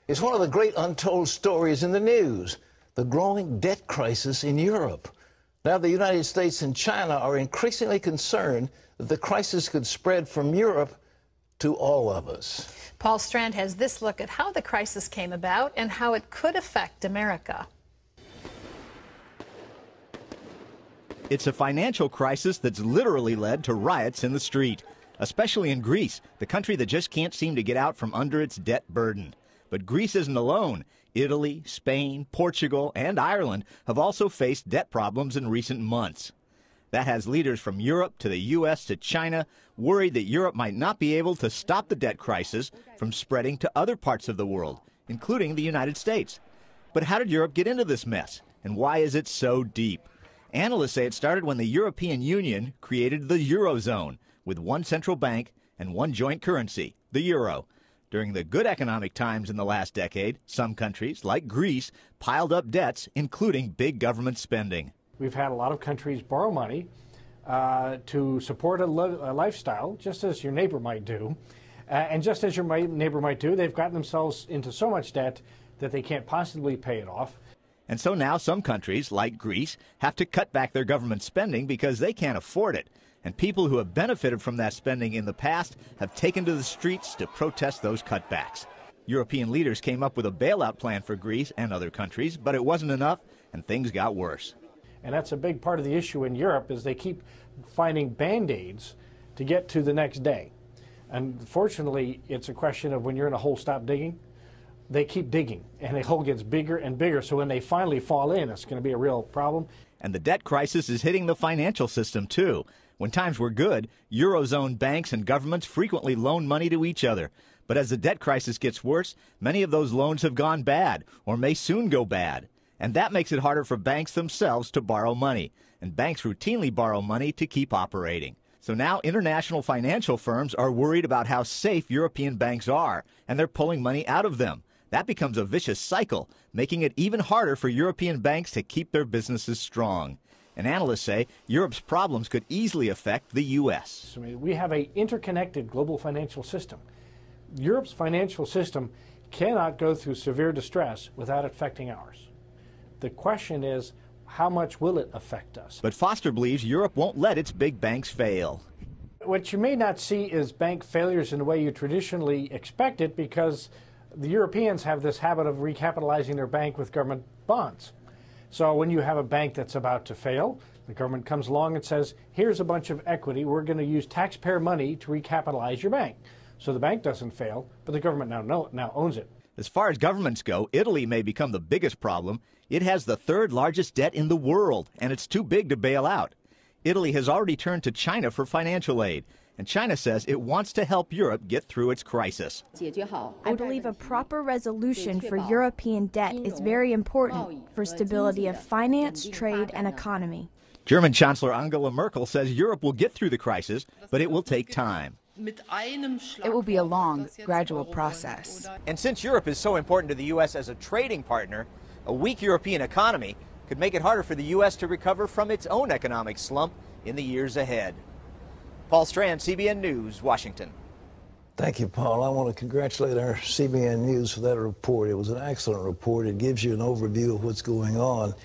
It's one of the great untold stories in the news, the growing debt crisis in Europe. Now the United States and China are increasingly concerned that the crisis could spread from Europe to all of us. Paul Strand has this look at how the crisis came about and how it could affect America. It's a financial crisis that's literally led to riots in the street, especially in Greece, the country that just can't seem to get out from under its debt burden. But Greece isn't alone. Italy, Spain, Portugal, and Ireland have also faced debt problems in recent months. That has leaders from Europe to the U.S. to China worried that Europe might not be able to stop the debt crisis from spreading to other parts of the world, including the United States. But how did Europe get into this mess, and why is it so deep? Analysts say it started when the European Union created the Eurozone, with one central bank and one joint currency, the euro. During the good economic times in the last decade, some countries, like Greece, piled up debts, including big government spending. We've had a lot of countries borrow money to support a lifestyle, just as your neighbor might do. And just as your neighbor might do, they've gotten themselves into so much debt that they can't possibly pay it off. And so now some countries, like Greece, have to cut back their government spending because they can't afford it. And people who have benefited from that spending in the past have taken to the streets to protest those cutbacks. European leaders came up with a bailout plan for Greece and other countries, but it wasn't enough, and things got worse. And that's a big part of the issue in Europe, is they keep finding Band-Aids to get to the next day. And fortunately, it's a question of when you're in a hole, stop digging. They keep digging, and the hole gets bigger and bigger, so when they finally fall in, it's going to be a real problem. And the debt crisis is hitting the financial system, too. When times were good, Eurozone banks and governments frequently loan money to each other. But as the debt crisis gets worse, many of those loans have gone bad, or may soon go bad. And that makes it harder for banks themselves to borrow money. And banks routinely borrow money to keep operating. So now international financial firms are worried about how safe European banks are, and they're pulling money out of them. That becomes a vicious cycle, making it even harder for European banks to keep their businesses strong. And analysts say Europe's problems could easily affect the U.S. We have an interconnected global financial system. Europe's financial system cannot go through severe distress without affecting ours. The question is, how much will it affect us? But Foster believes Europe won't let its big banks fail. What you may not see is bank failures in the way you traditionally expect it, because the Europeans have this habit of recapitalizing their bank with government bonds. So when you have a bank that's about to fail, the government comes along and says, here's a bunch of equity, we're going to use taxpayer money to recapitalize your bank. So the bank doesn't fail, but the government now owns it. As far as governments go, Italy may become the biggest problem. It has the third largest debt in the world, and it's too big to bail out. Italy has already turned to China for financial aid, and China says it wants to help Europe get through its crisis. I believe a proper resolution for European debt is very important for stability of finance, trade, and economy. German Chancellor Angela Merkel says Europe will get through the crisis, but it will take time. It will be a long, gradual process. And since Europe is so important to the U.S. as a trading partner, a weak European economy could make it harder for the U.S. to recover from its own economic slump in the years ahead. Paul Strand, CBN News, Washington. Thank you, Paul. I want to congratulate our CBN News for that report. It was an excellent report. It gives you an overview of what's going on.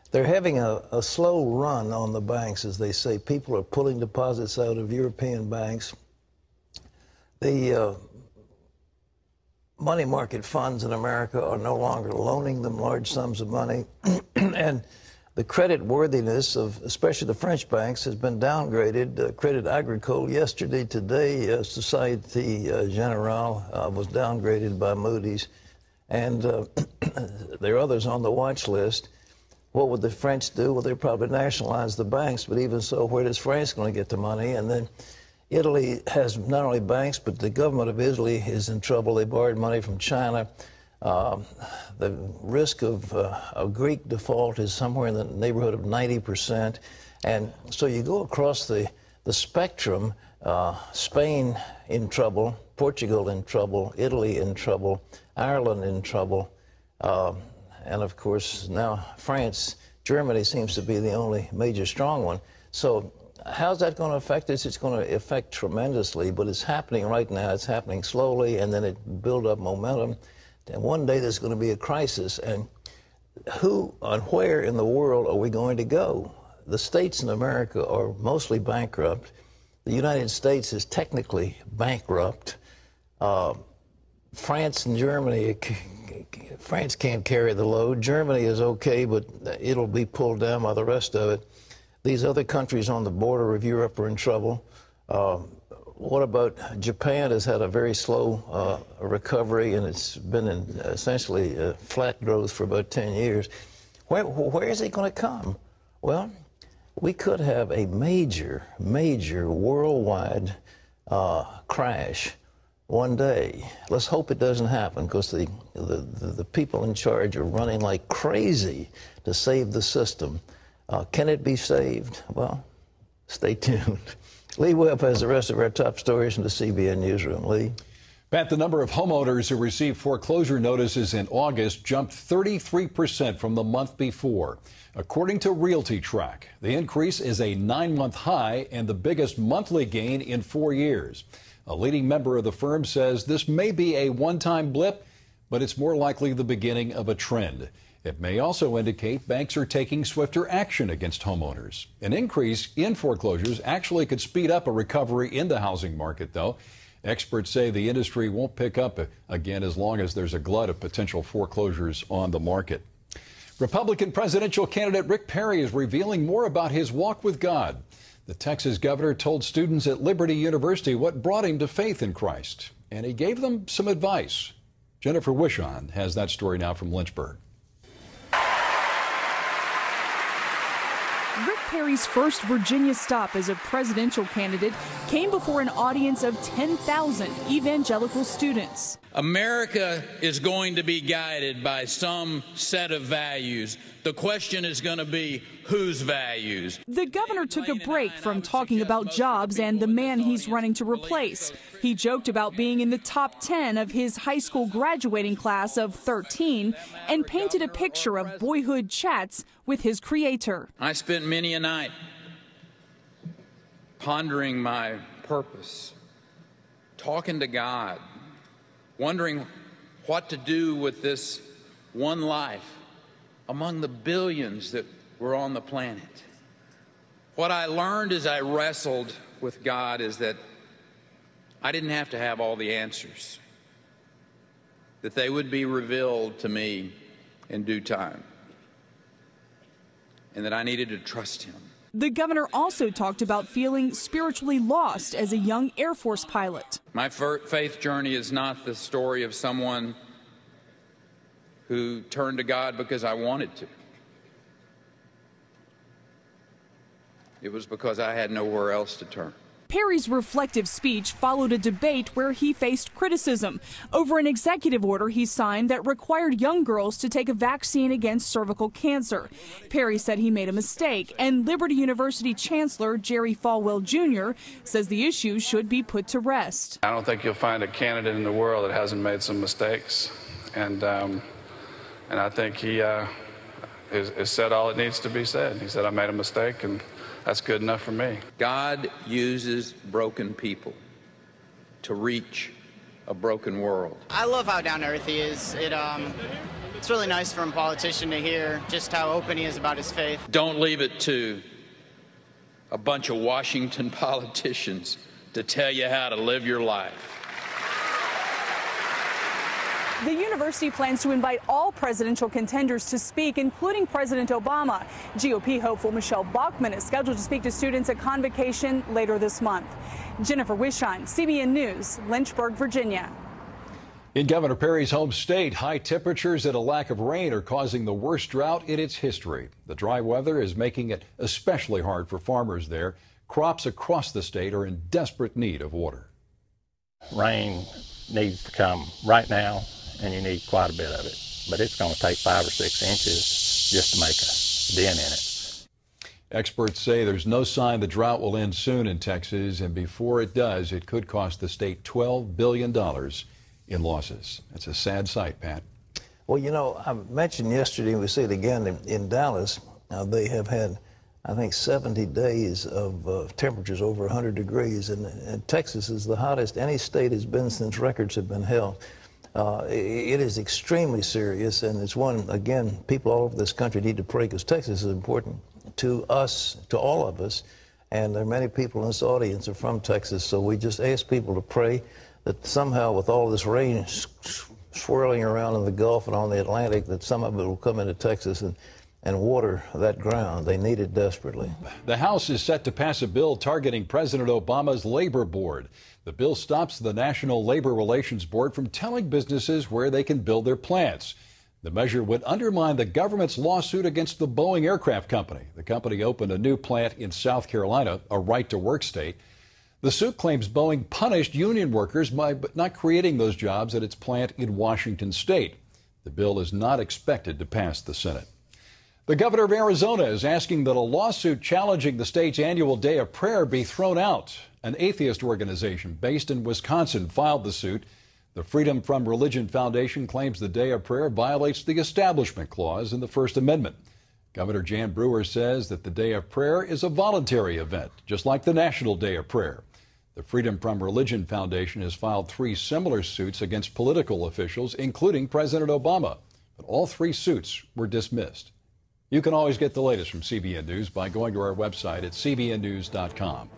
They're having a slow run on the banks, as they say. People are pulling deposits out of European banks. The money market funds in America are no longer loaning them large sums of money. And the credit worthiness of especially the French banks has been downgraded. Credit Agricole yesterday, today, Societe Generale was downgraded by Moody's. And there are others on the watch list. What would the French do? Well, they probably nationalize the banks, but even so, where does France going to get the money? And then Italy has not only banks, but the government of Italy is in trouble. They borrowed money from China. The risk of a Greek default is somewhere in the neighborhood of 90%. And so you go across the spectrum, Spain in trouble, Portugal in trouble, Italy in trouble, Ireland in trouble, and of course now France. Germany seems to be the only major strong one. So how's that going to affect us? It's going to affect tremendously, but it's happening right now. It's happening slowly, and then it build up momentum. And one day there's going to be a crisis, and who and where in the world are we going to go? The states in America are mostly bankrupt. The United States is technically bankrupt. France and Germany, France can't carry the load. Germany is okay, but it'll be pulled down by the rest of it. These other countries on the border of Europe are in trouble. What about Japan? Has had a very slow recovery, and it's been in essentially flat growth for about 10 years. Where is it going to come? Well, we could have a major worldwide crash one day. Let's hope it doesn't happen, because the people in charge are running like crazy to save the system. Can it be saved? Well, stay tuned. Lee Webb has the rest of our top stories from the CBN Newsroom. Lee? Pat, the number of homeowners who received foreclosure notices in August jumped 33% from the month before. According to Realty Track, the increase is a 9-month high and the biggest monthly gain in 4 years. A leading member of the firm says this may be a one-time blip, but it's more likely the beginning of a trend. It may also indicate banks are taking swifter action against homeowners. An increase in foreclosures actually could speed up a recovery in the housing market, though. Experts say the industry won't pick up again as long as there's a glut of potential foreclosures on the market. Republican presidential candidate Rick Perry is revealing more about his walk with God. The Texas governor told students at Liberty University what brought him to faith in Christ, and he gave them some advice. Jennifer Wishon has that story now from Lynchburg. Rick Perry's first Virginia stop as a presidential candidate came before an audience of 10,000 evangelical students. America is going to be guided by some set of values. The question is going to be whose values. The governor took a break from talking about jobs and the man he's running to replace. He joked about being in the top 10 of his high school graduating class of 13 and painted a picture of boyhood chats with his creator. I spent many a night pondering my purpose, talking to God, wondering what to do with this one life among the billions that were on the planet. What I learned as I wrestled with God is that I didn't have to have all the answers, that they would be revealed to me in due time, and that I needed to trust Him. The governor also talked about feeling spiritually lost as a young Air Force pilot. My faith journey is not the story of someone who turned to God because I wanted to. It was because I had nowhere else to turn. Perry's reflective speech followed a debate where he faced criticism over an executive order he signed that required young girls to take a vaccine against cervical cancer. Perry said he made a mistake, and Liberty University Chancellor Jerry Falwell Jr. says the issue should be put to rest. I don't think you'll find a candidate in the world that hasn't made some mistakes, and I think he has said all it needs to be said. He said, I made a mistake, and that's good enough for me. God uses broken people to reach a broken world. I love how down to earth he is. It's really nice from a politician to hear just how open he is about his faith. Don't leave it to a bunch of Washington politicians to tell you how to live your life. The university plans to invite all presidential contenders to speak, including President Obama. GOP hopeful Michelle Bachmann is scheduled to speak to students at Convocation later this month. Jennifer Wishon, CBN News, Lynchburg, Virginia. In Governor Perry's home state, high temperatures and a lack of rain are causing the worst drought in its history. The dry weather is making it especially hard for farmers there. Crops across the state are in desperate need of water. Rain needs to come right now, and you need quite a bit of it. But it's going to take 5 or 6 inches just to make a dent in it. Experts say there's no sign the drought will end soon in Texas, and before it does, it could cost the state $12 billion in losses. It's a sad sight, Pat. Well, you know, I mentioned yesterday, and we see it again in Dallas, they have had, I think, 70 days of temperatures over 100 degrees, and Texas is the hottest any state has been since records have been held. It is extremely serious, and it's one, again, people all over this country need to pray, because Texas is important to us, to all of us, and there are many people in this audience are from Texas, so we just ask people to pray that somehow with all this rain swirling around in the Gulf and on the Atlantic, that some of it will come into Texas and water that ground. They need it desperately. The House is set to pass a bill targeting President Obama's labor board. The bill stops the National Labor Relations Board from telling businesses where they can build their plants. The measure would undermine the government's lawsuit against the Boeing Aircraft Company. The company opened a new plant in South Carolina, a right-to-work state. The suit claims Boeing punished union workers by not creating those jobs at its plant in Washington state. The bill is not expected to pass the Senate. The governor of Arizona is asking that a lawsuit challenging the state's annual day of prayer be thrown out. An atheist organization based in Wisconsin filed the suit. The Freedom from Religion Foundation claims the day of prayer violates the Establishment Clause in the First Amendment. Governor Jan Brewer says that the day of prayer is a voluntary event, just like the National Day of Prayer. The Freedom from Religion Foundation has filed 3 similar suits against political officials, including President Obama. But all 3 suits were dismissed. You can always get the latest from CBN News by going to our website at cbnnews.com.